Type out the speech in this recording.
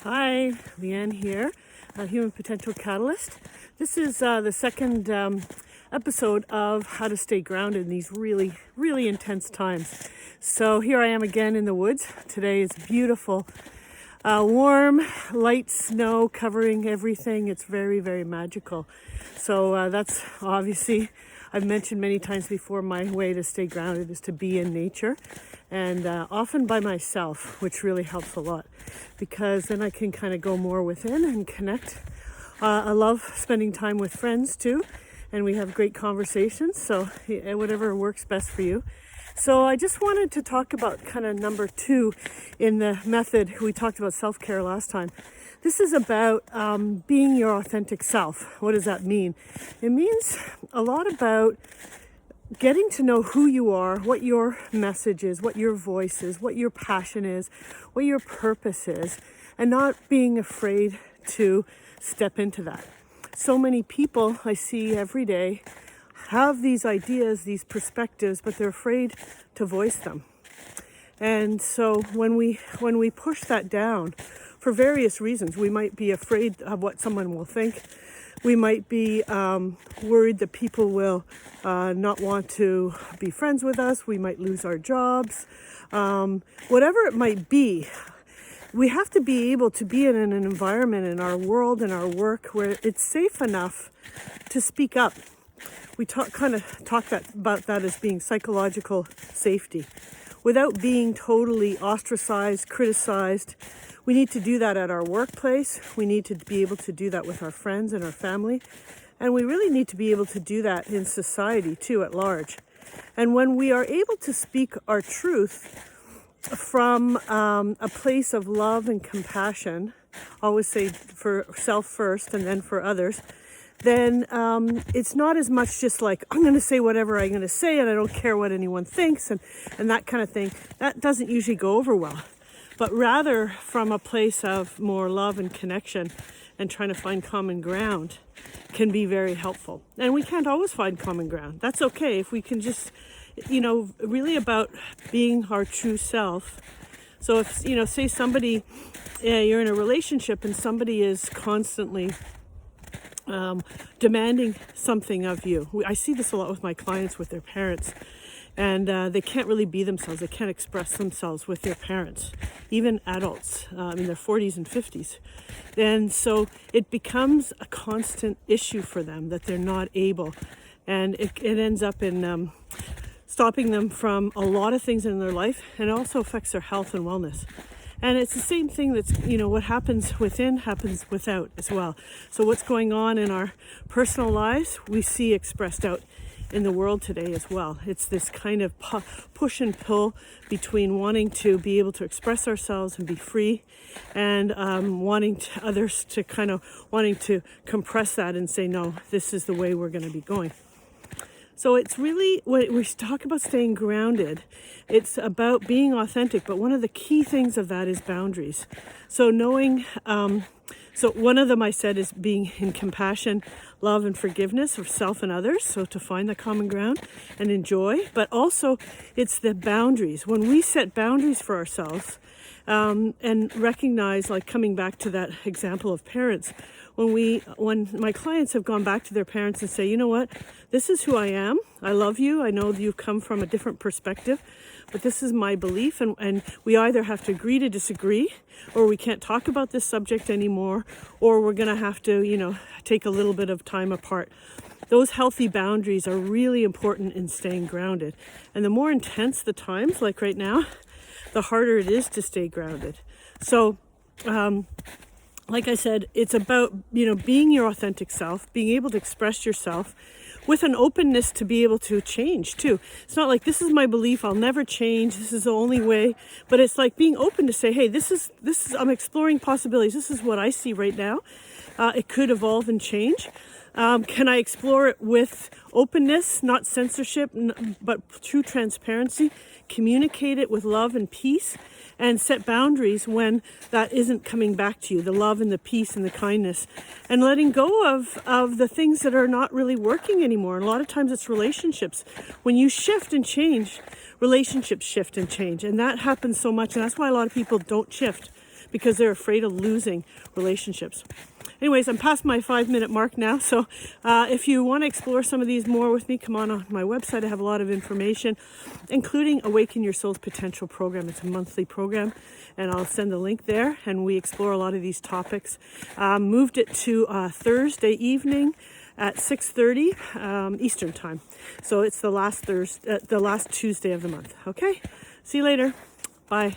Hi, Leanne here, Human Potential Catalyst. This is the second episode of how to stay grounded in these really intense times. So here I am again in the woods. Today is beautiful, warm, light snow covering everything. It's very magical. So that's obviously, I've mentioned many times before, my way to stay grounded is to be in nature, and often by myself, which really helps a lot because then I can kind of go more within and connect. I love spending time with friends too, and we have great conversations, so whatever works best for you. So I just wanted to talk about kind of number 2 in the method. We talked about self-care last time. This is about being your authentic self. What does that mean? It means a lot about getting to know who you are, what your message is, what your voice is, what your passion is, what your purpose is, and not being afraid to step into that. So many people I see every day have these ideas, these perspectives, but they're afraid to voice them. And so when we push that down for various reasons, we might be afraid of what someone will think. We might be worried that people will not want to be friends with us. We might lose our jobs. Whatever it might be, we have to be able to be in an environment in our world and our work where it's safe enough to speak up. We talk about that as being psychological safety. Without being totally ostracized, criticized, we need to do that at our workplace. We need to be able to do that with our friends and our family. And we really need to be able to do that in society too at large. And when we are able to speak our truth from a place of love and compassion, always say for self first and then for others, then it's not as much just like, I'm going to say whatever I'm going to say and I don't care what anyone thinks and that kind of thing. That doesn't usually go over well. But rather from a place of more love and connection and trying to find common ground can be very helpful. And we can't always find common ground. That's okay if we can just, really about being our true self. So if, say somebody, you're in a relationship and somebody is constantly demanding something of you. I see this a lot with my clients with their parents. And they can't really be themselves. They can't express themselves with their parents, even adults in their 40s and 50s. And so it becomes a constant issue for them that they're not able. And it ends up in stopping them from a lot of things in their life, and it also affects their health and wellness. And it's the same thing that's, what happens within happens without as well. So what's going on in our personal lives, we see expressed out in the world today as well. It's this kind of push and pull between wanting to be able to express ourselves and be free, and wanting to compress that and say, no, this is the way we're going to be going. So it's really, when we talk about staying grounded, it's about being authentic. But one of the key things of that is boundaries. So knowing, so one of them I said is being in compassion, love and forgiveness of self and others. So to find the common ground and enjoy, but also it's the boundaries. When we set boundaries for ourselves, and recognize, like coming back to that example of parents, when my clients have gone back to their parents and say, you know what, this is who I am. I love you. I know you've come from a different perspective, but this is my belief. And we either have to agree to disagree, or we can't talk about this subject anymore, or we're going to have to, take a little bit of time apart. Those healthy boundaries are really important in staying grounded. And the more intense the times, like right now, the harder it is to stay grounded. So, like I said, it's about, being your authentic self, being able to express yourself with an openness to be able to change too. It's not like, this is my belief, I'll never change, this is the only way, but it's like being open to say, hey, this is, I'm exploring possibilities. This is what I see right now. It could evolve and change. Can I explore it with openness, not censorship, but true transparency? Communicate it with love and peace, and set boundaries when that isn't coming back to you, the love and the peace and the kindness, and letting go of the things that are not really working anymore. And a lot of times it's relationships. When you shift and change, relationships shift and change, and that happens so much. And that's why a lot of people don't shift, because they're afraid of losing relationships. Anyways, I'm past my 5-minute mark now. So if you want to explore some of these more with me, come on my website. I have a lot of information, including Awaken Your Soul's Potential program. It's a monthly program, and I'll send the link there. And we explore a lot of these topics. Moved it to Thursday evening at 6:30 Eastern time. So it's the last Tuesday of the month. Okay, see you later. Bye.